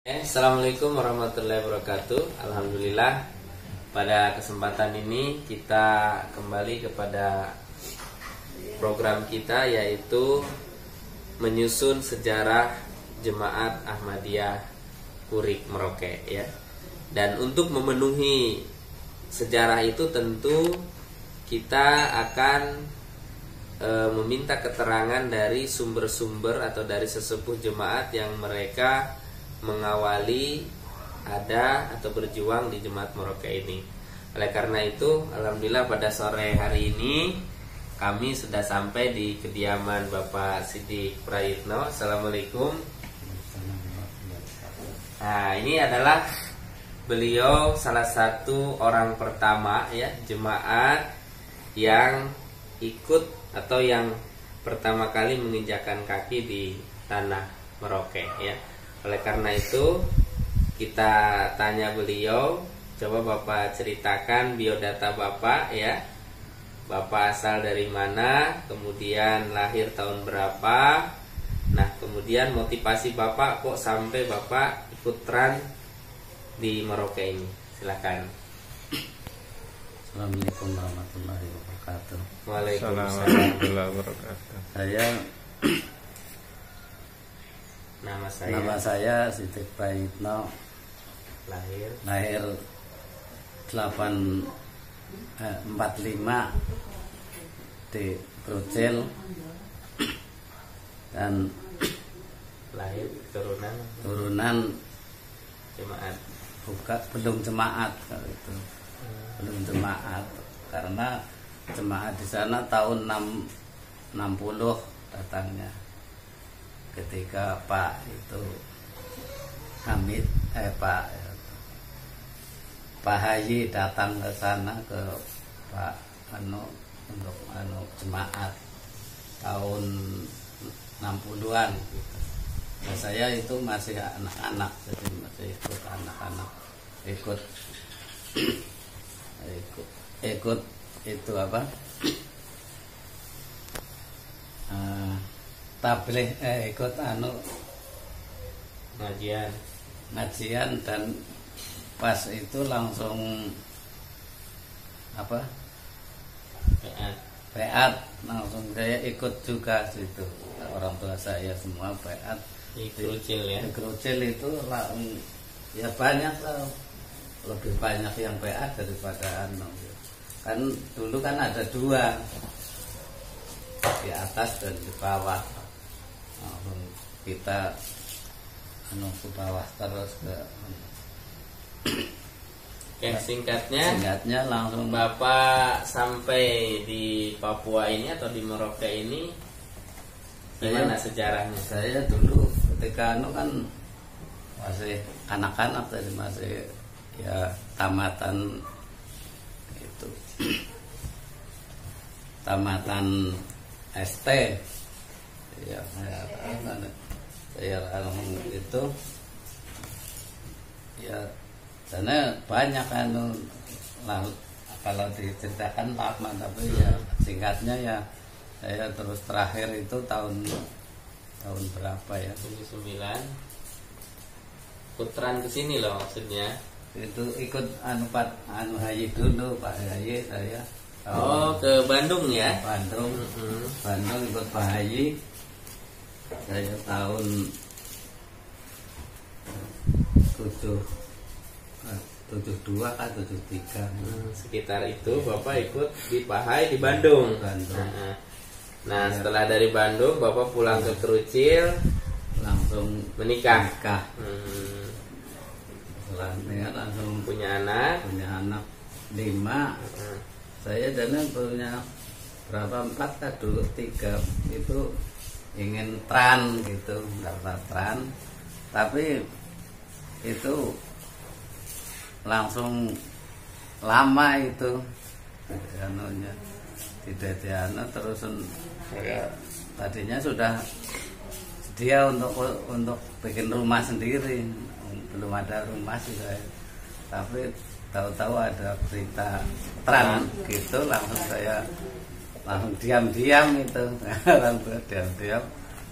Assalamualaikum warahmatullahi wabarakatuh. Alhamdulillah, pada kesempatan ini kita kembali kepada program kita, yaitu menyusun sejarah Jemaat Ahmadiyah Purik Merauke, ya. Dan untuk memenuhi sejarah itu tentu kita akan meminta keterangan dari sumber-sumber atau dari sesepuh jemaat yang mereka mengawali ada atau berjuang di Jemaat Merauke ini. Oleh karena itu, alhamdulillah pada sore hari ini kami sudah sampai di kediaman Bapak Siddiq Prayitno. Assalamualaikum. Nah, ini adalah beliau salah satu orang pertama, ya, jemaat yang ikut atau yang pertama kali menginjakkan kaki di tanah Merauke, ya. Oleh karena itu kita tanya beliau, coba Bapak ceritakan biodata Bapak, ya. Bapak asal dari mana, kemudian lahir tahun berapa. Nah, kemudian motivasi Bapak kok sampai Bapak ikut tran di Merauke ini. Silakan. Assalamualaikum warahmatullahi wabarakatuh. Waalaikumsalam warahmatullahi wabarakatuh. Nama saya Siddiq Prayitno. Lahir 45 di Krucil, dan lahir turunan jemaat. belum jemaat kalau itu. Belum jemaat karena jemaat di sana tahun 60 datangnya, ketika Pak itu Hamid Pak Haji datang ke sana ke Pak untuk jemaat tahun 60-an gitu. Nah, saya itu masih anak-anak, jadi masih ikut anak-anak, ikut itu apa, tabligh, ikut ngajian, dan pas itu langsung apa, beat, langsung saya ikut juga situ. Orang tua saya semua beat Di Krucil, ya. Di Krucil itu ya banyak lah, lebih banyak yang beat daripada kan dulu kan ada dua, di atas dan di bawah. Langsung kita ke bawah terus ke. Oke, singkatnya langsung Bapak sampai di Papua ini atau di Merauke ini gimana sejarahnya? Saya dulu ketika kan masih anak-anak, tadi masih ya tamatan itu, tamatan ST, ya saya langsung itu ya. Karena banyak kalau diceritakan lama, tapi ya singkatnya ya saya terus terakhir itu tahun berapa ya, 79 putran kesini loh maksudnya. Itu ikut Pak Haji dulu, Pak Haji saya. Ke Bandung, ya. Bandung ikut Pak Haji saya tahun 72 kan 73. Sekitar itu Bapak ikut di Pahai di Bandung. Nah, setelah dari Bandung Bapak pulang ke Krucil, langsung menikah. Selanjutnya langsung punya anak 5. Saya dana punya berapa, 4 kan dulu, 3 itu ingin tran gitu, daftar tran, tapi itu langsung lama itu tidak terus. Saya tadinya sudah sedia untuk bikin rumah sendiri, belum ada rumah sih saya, tapi tahu-tahu ada berita tran gitu, langsung saya diam-diam itu diam-diam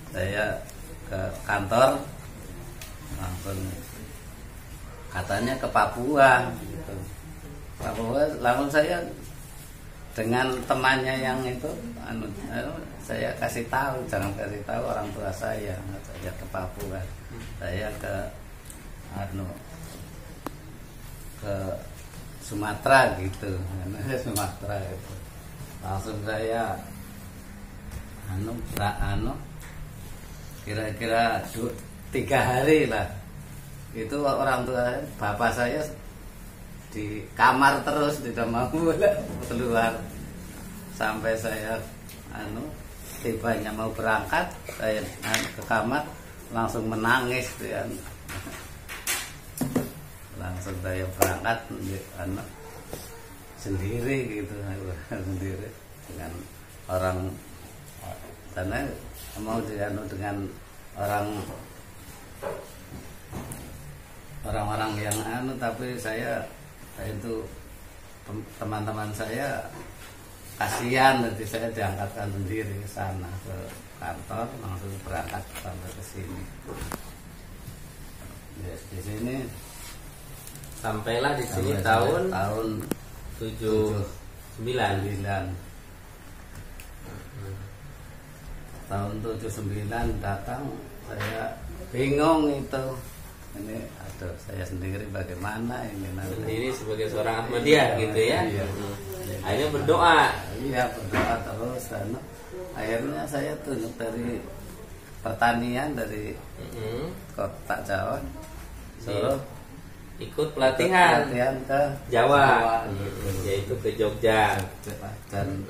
saya ke kantor, langsung katanya ke Papua gitu. Papua, langsung saya dengan temannya yang itu saya kasih tahu, jangan kasih tahu orang tua saya ke Papua, saya ke ke Sumatera gitu, Sumatera itu. Langsung saya kira-kira 3 hari lah, itu orang tua bapak saya di kamar terus, tidak mau keluar sampai saya tibanya mau berangkat, saya ke kamar langsung menangis ya. Langsung saya berangkat sendiri gitu, sendiri dengan orang karena mau dengan orang-orang yang tapi saya itu teman-teman saya kasihan, jadi saya diangkatkan sendiri ke sana ke kantor, langsung berangkat sampai ke sini. Ya, di sini sampailah di sini tahun 79. Tahun 79 datang, saya bingung itu. Ini saya sendiri bagaimana ini nanti. Sendiri sebagai seorang Ahmadiyah gitu ya. Iya. Akhirnya berdoa. Iya, berdoa terus. Akhirnya saya tunjuk dari pertanian dari kota Jawa, Solo, ikut pelatihan ke Jawa, gitu. Yaitu ke Jogja dan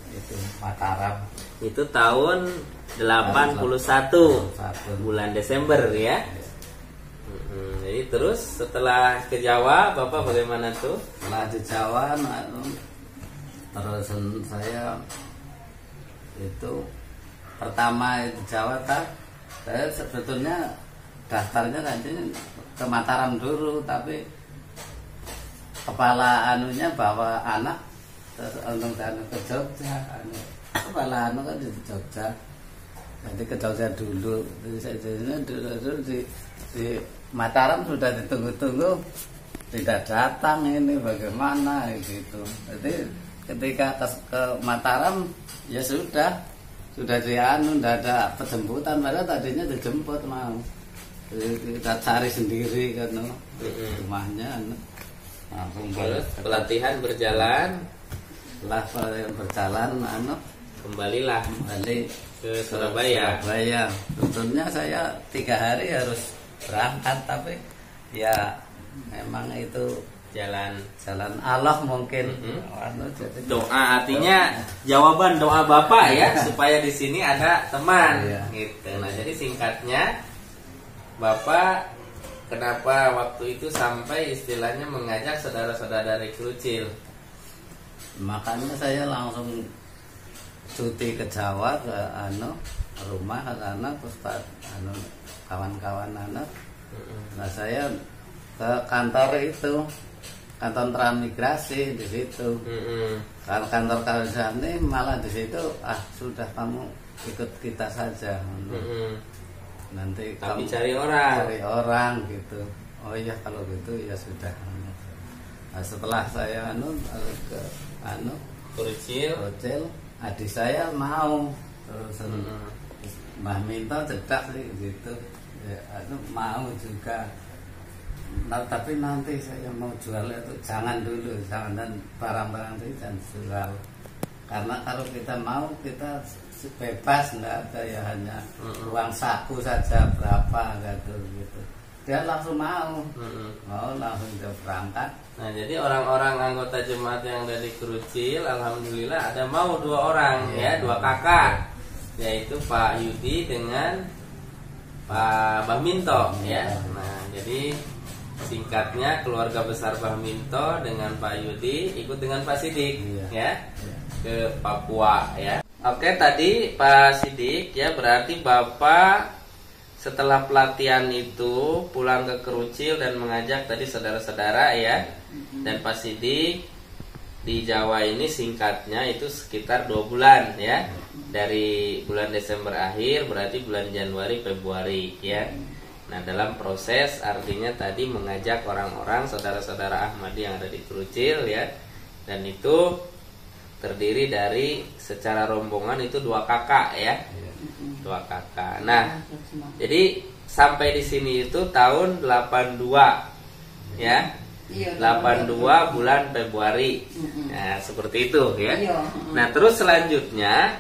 itu Mataram. Itu tahun 81 bulan Desember ya. Jadi terus setelah ke Jawa Bapak bagaimana tuh? Setelah di Jawa terus saya itu pertama di Jawa saya sebetulnya daftarnya nanti ke Mataram dulu, tapi kepala bawa anak terus untuk ke Jogja, kepala kan di Jogja, jadi ke Jogja dulu. Dulu di Mataram sudah ditunggu-tunggu, tidak datang, ini bagaimana gitu. Jadi ketika ke Mataram ya sudah tidak ada penjemputan, padahal tadinya dijemput mau. Kita cari sendiri kan rumahnya. Terus pelatihan berjalan. Setelah pelatihan berjalan kembali ke Surabaya. Sebetulnya saya 3 hari harus berangkat, tapi ya memang itu jalan Allah mungkin. Doa artinya jawaban doa Bapak ya, supaya di sini ada teman gitu. Nah, jadi singkatnya Bapak kenapa waktu itu sampai istilahnya mengajak saudara-saudara dari Kerucil? Makanya saya langsung cuti ke Jawa, ke rumah ke sana, terus kawan-kawan anak. Nah, saya ke kantor itu, kantor transmigrasi di situ. Kalau kantor Kawasan malah di situ, sudah kamu ikut kita saja. Nanti tapi kamu cari orang gitu. Oh iya, kalau gitu ya sudah. Nah, setelah saya ke Kerucil, adik saya mau terus Mbah Minto cedak sih gitu ya, mau juga. Nah, tapi nanti saya mau jual itu jangan dulu, dan barang-barang itu jangan jual, karena kalau kita mau kita bebas, nggak ada ya, hanya uang saku saja berapa gitu. Dia langsung mau langsung dia berangkat. Nah, jadi orang-orang anggota jemaat yang dari Kerucil, alhamdulillah ada mau 2 orang ya, 2 kakak, yaitu Pak Yudi dengan Pak Bahminto ya. Nah, jadi singkatnya keluarga besar Bahminto dengan Pak Yudi ikut dengan Pak Sidik ya ke Papua ya. Oke, tadi Pak Sidik ya, berarti Bapak setelah pelatihan itu pulang ke Kerucil dan mengajak tadi saudara-saudara ya. Dan Pak Sidik di Jawa ini singkatnya itu sekitar 2 bulan ya. Dari bulan Desember akhir berarti bulan Januari Februari ya. Nah, dalam proses artinya tadi mengajak orang-orang saudara-saudara Ahmadi yang ada di Krucil ya. Dan itu terdiri dari secara rombongan itu 2 kakak ya. 2 kakak. Nah, jadi sampai di sini itu tahun 82 ya. 82 bulan Februari. Nah, seperti itu ya. Nah, terus selanjutnya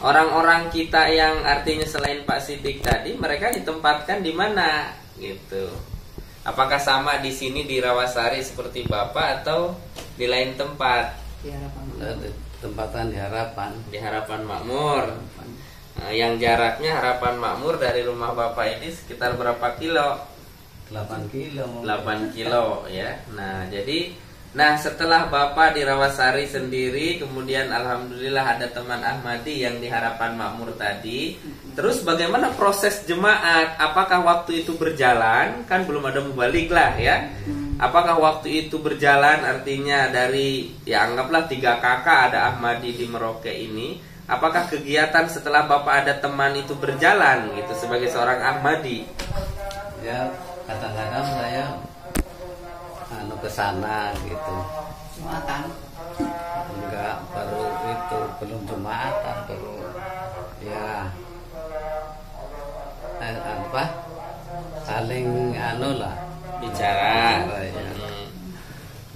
orang-orang kita yang artinya selain Pak Sidik tadi, mereka ditempatkan di mana gitu. Apakah sama di sini di Rawasari seperti Bapak atau di lain tempat? Di tempatan di Harapan. Di Harapan Makmur. Nah, yang jaraknya Harapan Makmur dari rumah Bapak ini sekitar berapa kilo? 8 kilo. 8 kilo ya. Nah, setelah Bapak di Rawasari sendiri, kemudian alhamdulillah ada teman Ahmadi yang di Harapan Makmur tadi. Terus bagaimana proses jemaat? Apakah waktu itu berjalan? Kan belum ada mubalik lah ya. Apakah waktu itu berjalan artinya dari ya anggaplah 3 kakak ada Ahmadi di Merauke ini. Apakah kegiatan setelah Bapak ada teman itu berjalan gitu sebagai seorang Ahmadi? Ya, kadang-kadang saya ke sana gitu. Jumatan? Enggak, baru itu belum Jumatan, baru ya saling lah bicara ya.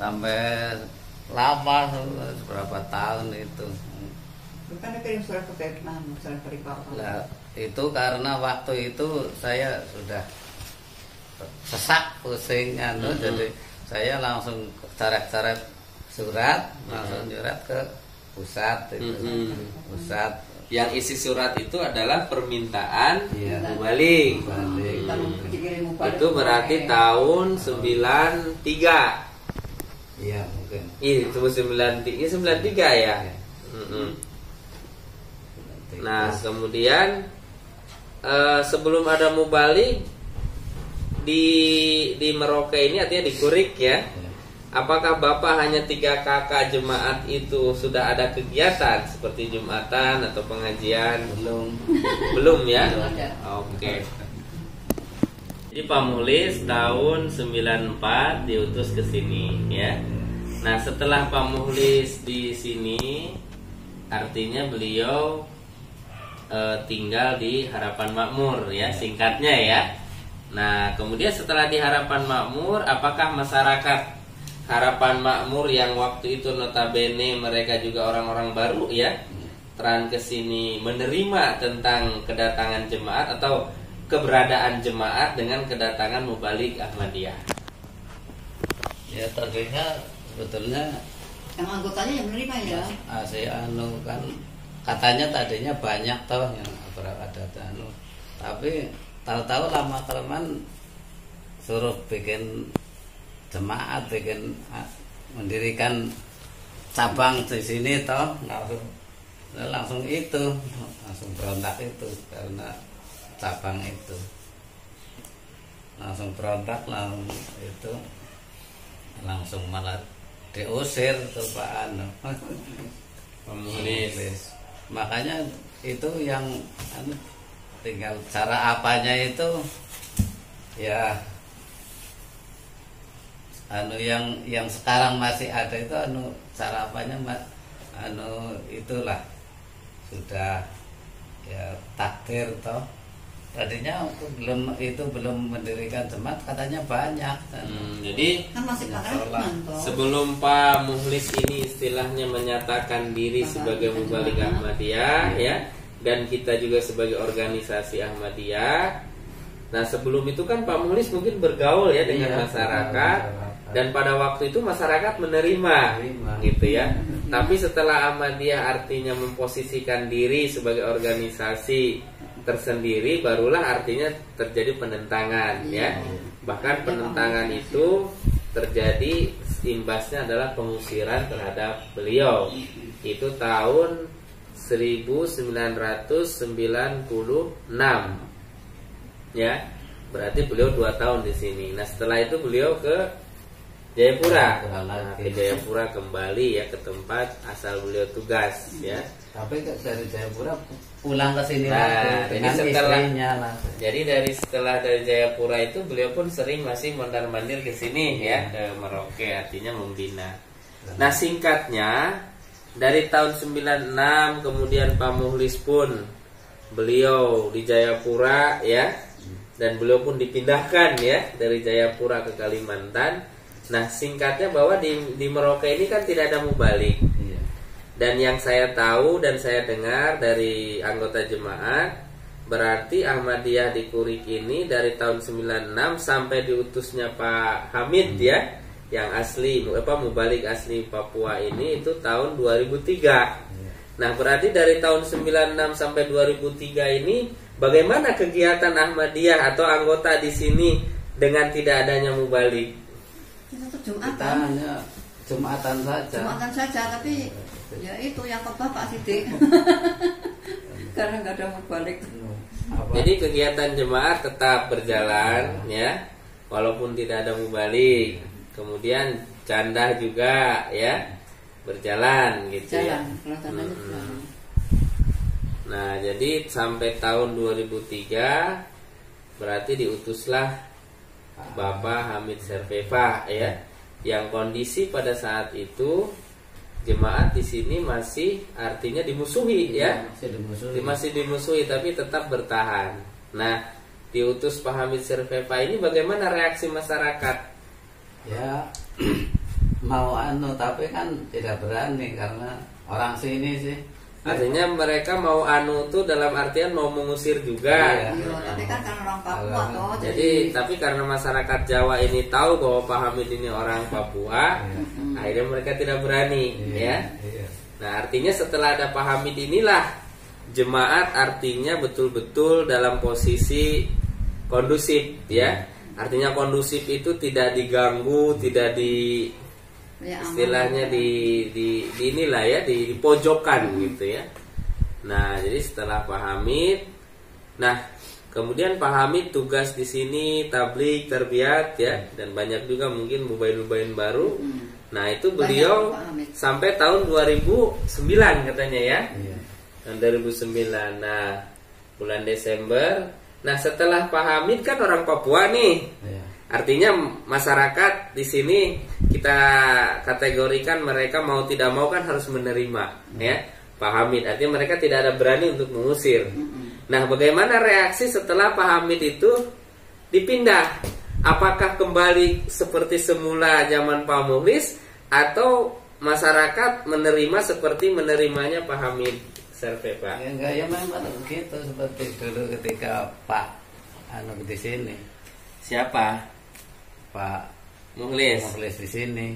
Sampai lama berapa tahun itu. Bukan kirim surat ke Vietnam, surat ke Bapak. Nah, itu karena waktu itu saya sudah sesak pusing jadi saya langsung coret-coret surat, langsung surat ke pusat itu. Pusat yang isi surat itu adalah permintaan mubalik. Itu berarti tahun 93. Iya, mungkin. Itu 93 ya. Nah, kemudian sebelum ada mubalik di Merauke ini artinya di Kurik ya. Apakah Bapak hanya 3 kakak jemaat itu sudah ada kegiatan seperti Jumatan atau pengajian? Belum ya? Oke. Jadi Pak Muhlis tahun 94 diutus ke sini ya. Nah, setelah Pak Muhlis di sini artinya beliau tinggal di Harapan Makmur ya, singkatnya ya. Nah, kemudian setelah di Harapan Makmur, apakah masyarakat Harapan Makmur yang waktu itu notabene mereka juga orang-orang baru ya, teran ke sini menerima tentang kedatangan jemaat atau keberadaan jemaat dengan kedatangan mubalik Ahmadiyah? Ya, tadinya sebetulnya yang anggotanya yang menerima ya. Saya kan katanya tadinya banyak toh yang ada tapi tahu-tahu lama kelamaan suruh bikin jemaat, mendirikan cabang di sini toh langsung berontak itu karena cabang itu langsung berontak langsung malah diusir tuh Pak Pemulis. Makanya itu yang tinggal cara apanya itu ya yang sekarang masih ada itu cara apanya itulah sudah ya takdir toh. Tadinya belum mendirikan jemaat katanya banyak. Jadi Kan masih karangan toh. sebelum Pak Muhlis ini istilahnya menyatakan diri sebagai mubalik Ahmadiyah ya, dan kita juga sebagai organisasi Ahmadiyah. Nah, sebelum itu kan Pak Muhlis mungkin bergaul ya dengan masyarakat, dan pada waktu itu masyarakat menerima gitu ya. Tapi setelah Ahmadiyah artinya memposisikan diri sebagai organisasi tersendiri, barulah artinya terjadi penentangan ya. Bahkan penentangan itu terjadi, imbasnya adalah pengusiran terhadap beliau. Itu tahun 1996 ya. Berarti beliau 2 tahun di sini. Nah, setelah itu beliau ke Jayapura. Jayapura Nah, lagi. ke Jayapura kembali ya ke tempat asal beliau tugas ya. Tapi dari Jayapura pulang ke sini Nah, lagi jadi dengan setelah- istrinya lah. Jadi setelah dari Jayapura itu beliau pun sering masih mondar-mandir ke sini ya ke Merauke, artinya membina. Nah, singkatnya dari tahun 96 kemudian Pak Mukhlis pun beliau di Jayapura ya, dan beliau pun dipindahkan ya dari Jayapura ke Kalimantan. Nah, singkatnya bahwa di Merauke ini kan tidak ada mubalik. Iya. Dan yang saya tahu dan saya dengar dari anggota jemaat, berarti Ahmadiyah di Kurik ini dari tahun 96 sampai diutusnya Pak Hamid ya, yang asli mubalik asli Papua ini itu tahun 2003. Iya. Nah, berarti dari tahun 96 sampai 2003 ini bagaimana kegiatan Ahmadiyah atau anggota di sini dengan tidak adanya mubalik? Kita tuh Kita Jumatan. hanya Jumatan saja. Jumatan saja, tapi ya itu yang khotbah Pak Sidik. Karena nggak ada balik. Apa? Jadi kegiatan jemaat tetap berjalan ya, walaupun tidak ada mubalik. Kemudian candah juga ya berjalan gitu ya. Jalan, kelihatannya jalan. Nah, jadi sampai tahun 2003 berarti diutuslah Bapak Hamid Serveva ya, yang kondisi pada saat itu jemaat di sini masih artinya dimusuhi ya. Masih dimusuhi tapi tetap bertahan. Nah, diutus Pak Hamid Serveva ini bagaimana reaksi masyarakat? Ya mau tapi kan tidak berani karena orang sini sih. Artinya mereka mau tuh dalam artian mau mengusir juga. Iya. Iya, tapi kan karena orang Papua toh. Jadi tapi karena masyarakat Jawa ini tahu bahwa Pak Hamid ini orang Papua, akhirnya mereka tidak berani ya. Iya. Nah, artinya setelah ada Pak Hamid inilah jemaat artinya betul-betul dalam posisi kondusif ya. Artinya kondusif itu tidak diganggu, tidak di Ya, aman. istilahnya di inilah ya, di pojokan gitu ya. Nah, jadi setelah Pak Hamid, nah kemudian Pak Hamid tugas di sini tabligh, tarbiyat ya, dan banyak juga mungkin mubain-mubain baru. Nah, itu beliau Banyak, Pak Hamid. sampai tahun 2009 katanya ya. Iya. Tahun 2009. Nah, bulan Desember. Nah, setelah Pak Hamid kan orang Papua nih. Iya. Artinya masyarakat di sini kita kategorikan mereka mau tidak mau kan harus menerima ya Pak Hamid. Artinya mereka tidak ada berani untuk mengusir. Nah, bagaimana reaksi setelah Pak Hamid itu dipindah? Apakah kembali seperti semula zaman Pak Mukhlis atau masyarakat menerima seperti menerimanya Pak Hamid Serveva? Ya enggak, ya memang begitu seperti dulu ketika Pak di sini, Siapa? Pak Mukhlis. Mukhlis di sini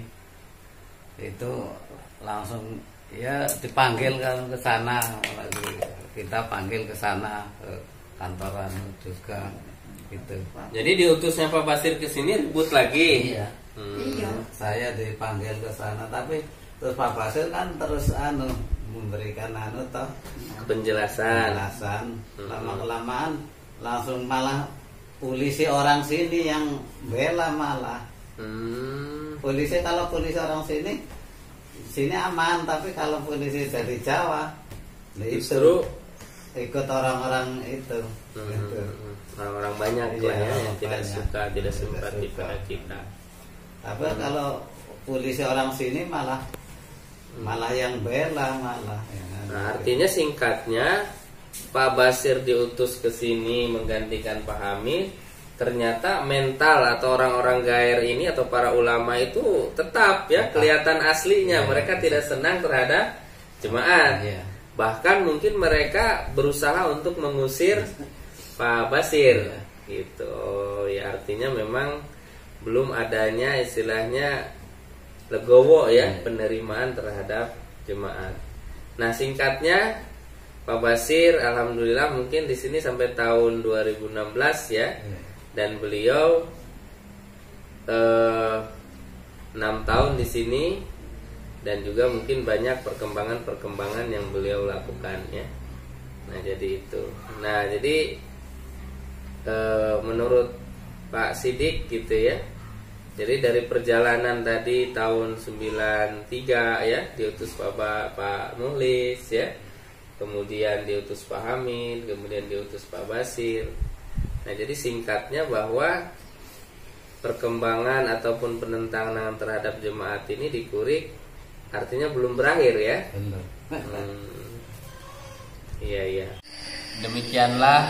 itu langsung ya dipanggil kan ke sana, kita panggil ke sana ke kantoran juga gitu. Jadi diutusnya Pak Basir ke sini ribut lagi. Iya. Iya. Saya dipanggil ke sana tapi terus Pak Basir kan terus memberikan toh Penjelasan. lama kelamaan langsung malah polisi orang sini yang bela malah. Polisi kalau polisi orang sini aman, tapi kalau polisi dari Jawa Justru ikut orang-orang itu. Gitu. orang-orang banyak Iya, lah ya yang orang tidak banyak. suka, tidak Tidak simpati suka. pada kita. Tapi kalau polisi orang sini malah yang bela malah. Ya, Nah, artinya singkatnya Pak Basir diutus ke sini menggantikan Pak Hamid. Ternyata mental atau orang-orang gair ini atau para ulama itu tetap ya kelihatan aslinya. Iya. Mereka tidak senang terhadap jemaat. Iya. Bahkan mungkin mereka berusaha untuk mengusir Pak Basir. Gitu. Ya artinya memang belum adanya istilahnya legowo ya penerimaan terhadap jemaat. Nah, singkatnya Pak Basir alhamdulillah mungkin di sini sampai tahun 2016 ya. Dan beliau 6 tahun di sini dan juga mungkin banyak perkembangan-perkembangan yang beliau lakukan ya. Nah, jadi itu. Nah, jadi menurut Pak Sidik gitu ya. Jadi dari perjalanan tadi tahun 93 ya, diutus Pak Muhlis ya. Kemudian diutus Pak Hamid, kemudian diutus Pak Basir. Nah, jadi singkatnya bahwa perkembangan ataupun penentangan terhadap jemaat ini di Kurik artinya belum berakhir ya. Benar. Iya. Demikianlah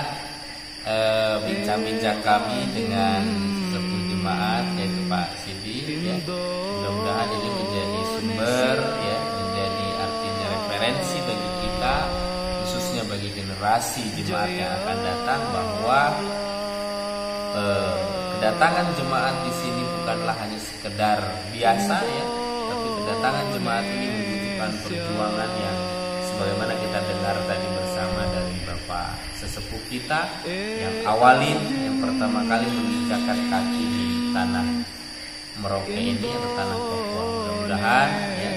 bincang-bincang kami dengan sepuh jemaat yaitu Pak Sidi ya. Mudah-mudahan ini menjadi sumber ya, menjadi artinya referensi bagi kita, khususnya bagi generasi jemaat yang akan datang, bahwa kedatangan jemaat di sini bukanlah hanya sekedar biasa ya, tapi kedatangan jemaat ini membutuhkan perjuangan yang sebagaimana kita dengar tadi bersama dari Bapak sesepuh kita yang awalin, yang pertama kali menginjakkan kaki di tanah Merauke ini atau tanah Papua. Mudah-mudahan ya,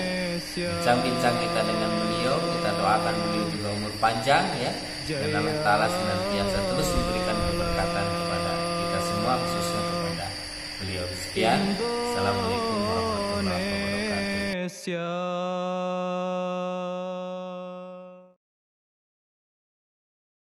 bincang-bincang kita dengan beliau, kita doakan beliau juga umur panjang ya, dan Allah Ta'ala senantiasa terus memberikan keberkatan kepada kita semua, khususnya kepada beliau. Sekian, Assalamualaikum warahmatullahi wabarakatuh.